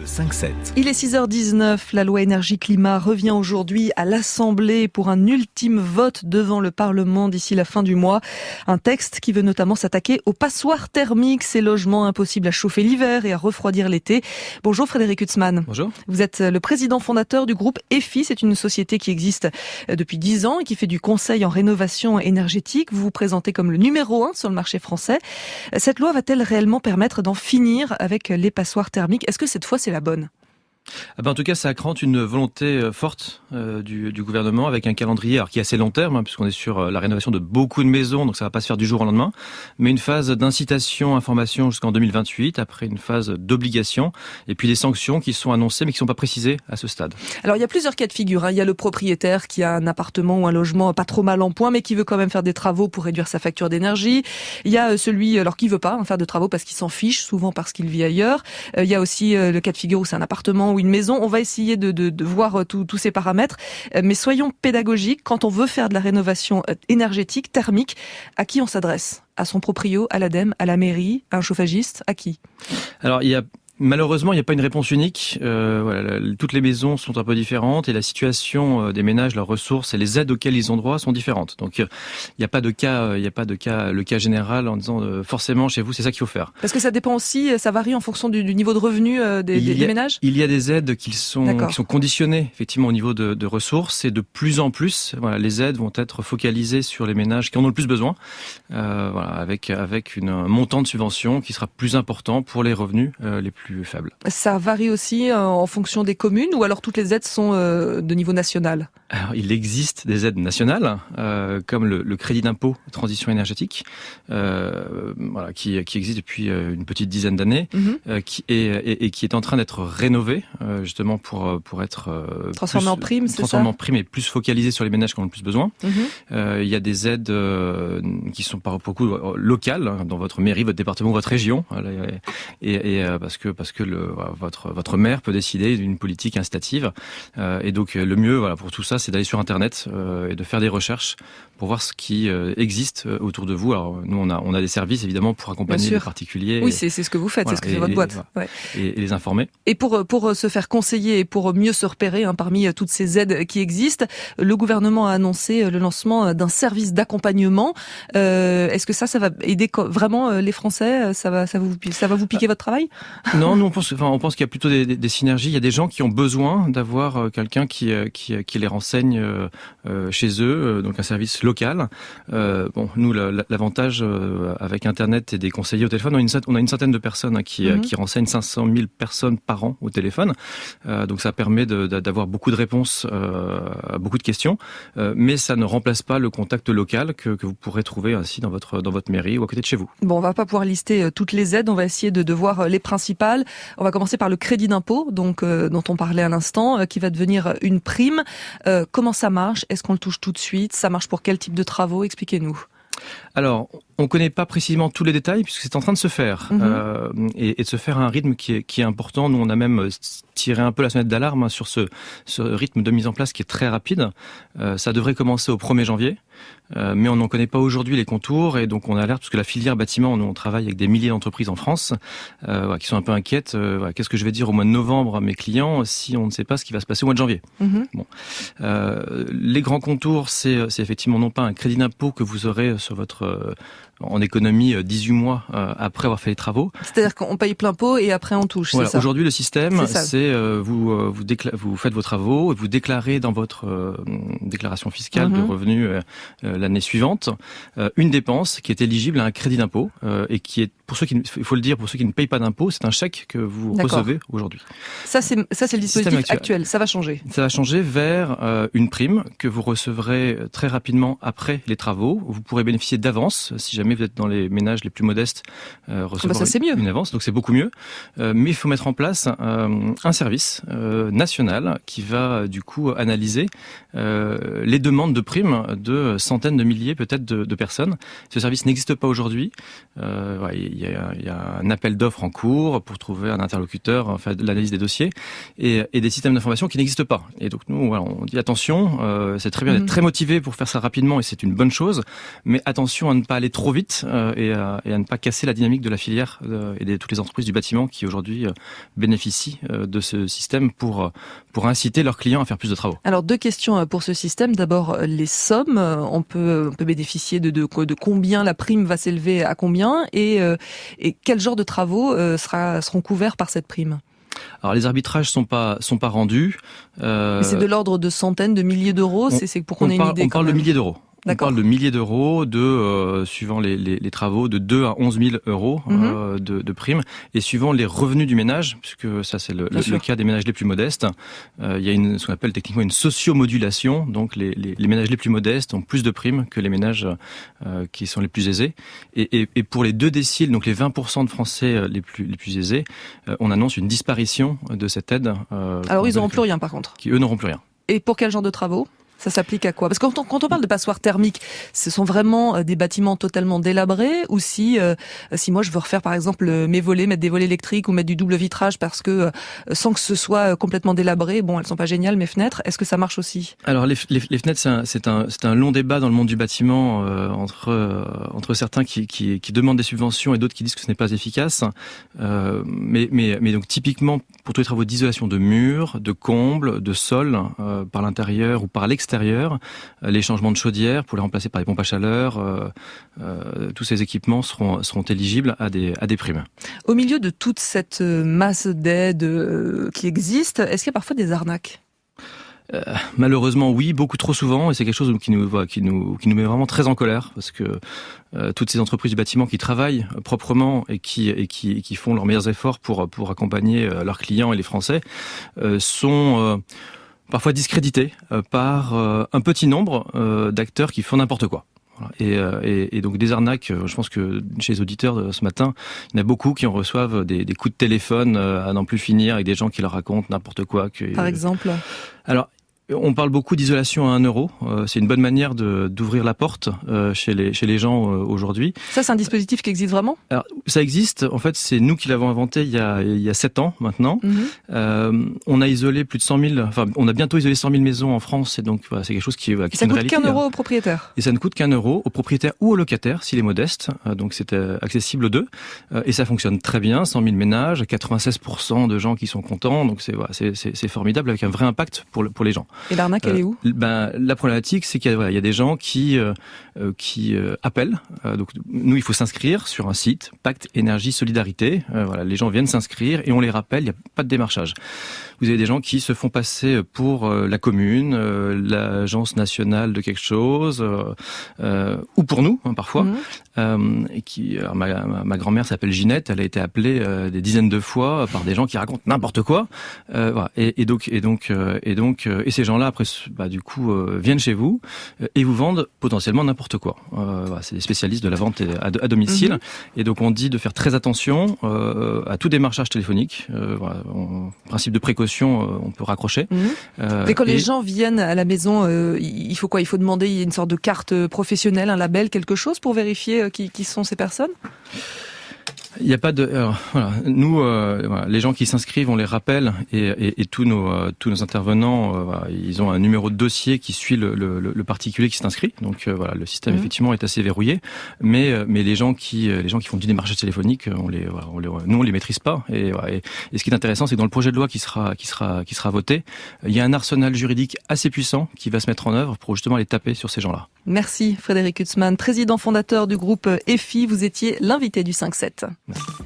Le 5-7. Il est 6h19, la loi énergie-climat revient aujourd'hui à l'Assemblée pour un ultime vote devant le Parlement d'ici la fin du mois. Un texte qui veut notamment s'attaquer aux passoires thermiques, ces logements impossibles à chauffer l'hiver et à refroidir l'été. Bonjour Frédéric Hutzmann. Bonjour. Vous êtes le président fondateur du groupe EFI, c'est une société qui existe depuis 10 ans et qui fait du conseil en rénovation énergétique. Vous vous présentez comme le numéro 1 sur le marché français. Cette loi va-t-elle réellement permettre d'en finir avec les passoires thermiques ? Est-ce que cette fois c'est la bonne ? En tout cas, ça accrante une volonté forte du gouvernement avec un calendrier qui est assez long terme, puisqu'on est sur la rénovation de beaucoup de maisons, donc ça va pas se faire du jour au lendemain, mais une phase d'incitation, information jusqu'en 2028, après une phase d'obligation, et puis des sanctions qui sont annoncées mais qui sont pas précisées à ce stade. Alors il y a plusieurs cas de figure. Il y a le propriétaire qui a un appartement ou un logement pas trop mal en point, mais qui veut quand même faire des travaux pour réduire sa facture d'énergie. Il y a celui qui veut pas faire de travaux parce qu'il s'en fiche, souvent parce qu'il vit ailleurs. Il y a aussi le cas de figure où c'est un appartement ou une maison. On va essayer de voir tous ces paramètres, mais soyons pédagogiques. Quand on veut faire de la rénovation énergétique, thermique, à qui on s'adresse ? À son proprio, à l'ADEME, à la mairie, à un chauffagiste, à qui ? Alors malheureusement, il n'y a pas une réponse unique. Toutes les maisons sont un peu différentes et la situation des ménages, leurs ressources et les aides auxquelles ils ont droit sont différentes. Donc, il n'y a pas de cas, le cas général en disant forcément chez vous c'est ça qu'il faut faire. Parce que ça dépend aussi, ça varie en fonction du niveau de revenu des ménages. Il y a des aides qui sont conditionnées effectivement au niveau de ressources et de plus en plus, les aides vont être focalisées sur les ménages qui en ont le plus besoin, avec un montant de subvention qui sera plus important pour les revenus les plus faible. Ça varie aussi en fonction des communes ou alors toutes les aides sont de niveau national ? Alors, il existe des aides nationales, comme le crédit d'impôt transition énergétique, qui existe depuis une petite dizaine d'années, qui est en train d'être rénové, justement pour être transformé en prime, c'est ça ? Transformé en prime et plus focalisé sur les ménages qui en ont le plus besoin. Il y a des aides qui sont par beaucoup locales, dans votre mairie, votre département, votre région, parce que votre maire peut décider d'une politique incitative, et donc le mieux pour tout ça c'est d'aller sur internet et de faire des recherches pour voir ce qui existe autour de vous. Alors nous on a des services évidemment pour accompagner les particuliers. Oui, c'est ce que vous faites, c'est ce que fait votre boîte. Et les informer. Et pour se faire conseiller et pour mieux se repérer parmi toutes ces aides qui existent, le gouvernement a annoncé le lancement d'un service d'accompagnement. Est-ce que ça va aider vraiment les Français ? Ça va vous piquer votre travail ? Non, nous on pense qu'il y a plutôt des synergies. Il y a des gens qui ont besoin d'avoir quelqu'un qui les renseigne chez eux, donc un service local. Nous l'avantage avec Internet et des conseillers au téléphone, on a une centaine de personnes qui renseignent 500 000 personnes par an au téléphone. Donc ça permet d'avoir beaucoup de réponses à beaucoup de questions, mais ça ne remplace pas le contact local que vous pourrez trouver ainsi dans votre mairie ou à côté de chez vous. Bon, on va pas pouvoir lister toutes les aides, on va essayer de voir les principales. On va commencer par le crédit d'impôt, dont on parlait à l'instant, qui va devenir une prime. Comment ça marche ? Est-ce qu'on le touche tout de suite ? Ça marche pour quel type de travaux ? Expliquez-nous. Alors, on ne connaît pas précisément tous les détails puisque c'est en train de se faire et de se faire à un rythme qui est important. Nous, on a même tiré un peu la sonnette d'alarme sur ce rythme de mise en place qui est très rapide. Ça devrait commencer au 1er janvier, mais on n'en connaît pas aujourd'hui les contours et donc on alerte parce que la filière bâtiment, nous on travaille avec des milliers d'entreprises en France qui sont un peu inquiètes. Qu'est-ce que je vais dire au mois de novembre à mes clients si on ne sait pas ce qui va se passer au mois de janvier ? Les grands contours, c'est effectivement non pas un crédit d'impôt que vous aurez sur votre en économie 18 mois après avoir fait les travaux. C'est-à-dire qu'on paye plein pot et après on touche, c'est ça ? Aujourd'hui, le système, c'est vous faites vos travaux et vous déclarez dans votre déclaration fiscale de revenus l'année suivante une dépense qui est éligible à un crédit d'impôt et qui est, pour ceux qui ne payent pas d'impôt, c'est un chèque que vous recevez aujourd'hui. Ça c'est le dispositif actuel. Ça va changer. Ça va changer vers une prime que vous recevrez très rapidement après les travaux. Vous pourrez bénéficier d'avance si jamais vous êtes dans les ménages les plus modestes, recevoir une avance, donc c'est beaucoup mieux. Mais il faut mettre en place un service national qui va du coup analyser les demandes de primes de centaines de milliers peut-être de personnes. Ce service n'existe pas aujourd'hui. Il y a un appel d'offres en cours pour trouver un interlocuteur, enfin de l'analyse des dossiers et des systèmes d'information qui n'existent pas. Et donc nous, voilà, on dit attention, c'est très bien d'être très motivé pour faire ça rapidement et c'est une bonne chose, mais attention à ne pas aller trop vite et à ne pas casser la dynamique de la filière et de toutes les entreprises du bâtiment qui aujourd'hui bénéficient de ce système pour inciter leurs clients à faire plus de travaux. Alors 2 questions pour ce système. D'abord les sommes, on peut bénéficier de combien la prime va s'élever à combien et quel genre de travaux seront couverts par cette prime? Alors les arbitrages sont pas rendus. C'est de l'ordre de centaines, de milliers d'euros. C'est pour qu'on ait une idée. On parle de milliers d'euros. D'accord. On parle de milliers d'euros, suivant les travaux, de 2 à 11 000 euros de primes, et suivant les revenus du ménage, puisque ça c'est le cas des ménages les plus modestes. Il y a ce qu'on appelle techniquement une sociomodulation, donc les ménages les plus modestes ont plus de primes que les ménages qui sont les plus aisés. Et pour les 2 déciles, donc les 20% de Français les plus aisés, on annonce une disparition de cette aide. Alors ils n'auront plus rien par contre. Qui eux n'auront plus rien. Et pour quel genre de travaux ? Ça s'applique à quoi? Parce que quand on parle de passoires thermiques, ce sont vraiment des bâtiments totalement délabrés, ou si moi je veux refaire par exemple mes volets, mettre des volets électriques ou mettre du double vitrage parce que sans que ce soit complètement délabré, bon, elles sont pas géniales mes fenêtres, est-ce que ça marche aussi? Alors les fenêtres, c'est un long débat dans le monde du bâtiment entre certains qui demandent des subventions et d'autres qui disent que ce n'est pas efficace. Mais donc typiquement pour tous les travaux d'isolation de murs, de combles, de sol par l'intérieur ou par l'extérieur, les changements de chaudière pour les remplacer par des pompes à chaleur, tous ces équipements seront éligibles à des primes. Au milieu de toute cette masse d'aides qui existe, est-ce qu'il y a parfois des arnaques? Malheureusement oui, beaucoup trop souvent, et c'est quelque chose qui nous met vraiment très en colère, parce que toutes ces entreprises du bâtiment qui travaillent proprement et qui font leurs meilleurs efforts pour accompagner leurs clients et les Français sont parfois discrédités par un petit nombre d'acteurs qui font n'importe quoi. Et donc des arnaques, je pense que chez les auditeurs ce matin, il y en a beaucoup qui en reçoivent des coups de téléphone à n'en plus finir, avec des gens qui leur racontent n'importe quoi. Par exemple? Alors, on parle beaucoup d'isolation à 1 euro. C'est une bonne manière d'ouvrir la porte chez les gens aujourd'hui. Ça, c'est un dispositif qui existe vraiment? Alors, ça existe. En fait, c'est nous qui l'avons inventé il y a 7 ans maintenant. On a isolé plus de 100 000. Enfin, on a bientôt isolé 100 000 maisons en France. Et donc, voilà, c'est quelque chose qui est une réalité. Ça coûte qu'1 euro au propriétaire. Et ça ne coûte qu'1 euro au propriétaire ou au locataire s'il est modeste. Donc, c'est accessible aux deux. Et ça fonctionne très bien. 100 000 ménages, 96% de gens qui sont contents. Donc, c'est formidable avec un vrai impact pour les gens. Et l'arnaque, elle est où? La problématique, c'est qu'il y a des gens qui appellent. Donc nous, il faut s'inscrire sur un site, Pacte Énergie Solidarité. Les gens viennent s'inscrire et on les rappelle. Il n'y a pas de démarchage. Vous avez des gens qui se font passer pour la commune, l'agence nationale de quelque chose, ou pour nous, parfois. Alors ma grand-mère s'appelle Ginette. Elle a été appelée des dizaines de fois par des gens qui racontent n'importe quoi. Et ces gens-là après, du coup, viennent chez vous et vous vendent potentiellement n'importe quoi. C'est des spécialistes de la vente à domicile. Et donc on dit de faire très attention à tout démarchage téléphonique. Principe de précaution, on peut raccrocher. Mais quand les gens viennent à la maison, il faut quoi? Il faut demander une sorte de carte professionnelle, un label, quelque chose pour vérifier qui sont ces personnes? Il n'y a pas de. Alors, nous, les gens qui s'inscrivent, on les rappelle, et tous nos intervenants, ils ont un numéro de dossier qui suit le particulier qui s'inscrit. Donc le système effectivement est assez verrouillé, mais les gens qui font du démarchage téléphonique, nous on les maîtrise pas. Et ce qui est intéressant, c'est que dans le projet de loi qui sera voté, il y a un arsenal juridique assez puissant qui va se mettre en œuvre pour justement aller taper sur ces gens-là. Merci Frédéric Hutzmann, président fondateur du groupe EFI. Vous étiez l'invité du 5-7. Merci.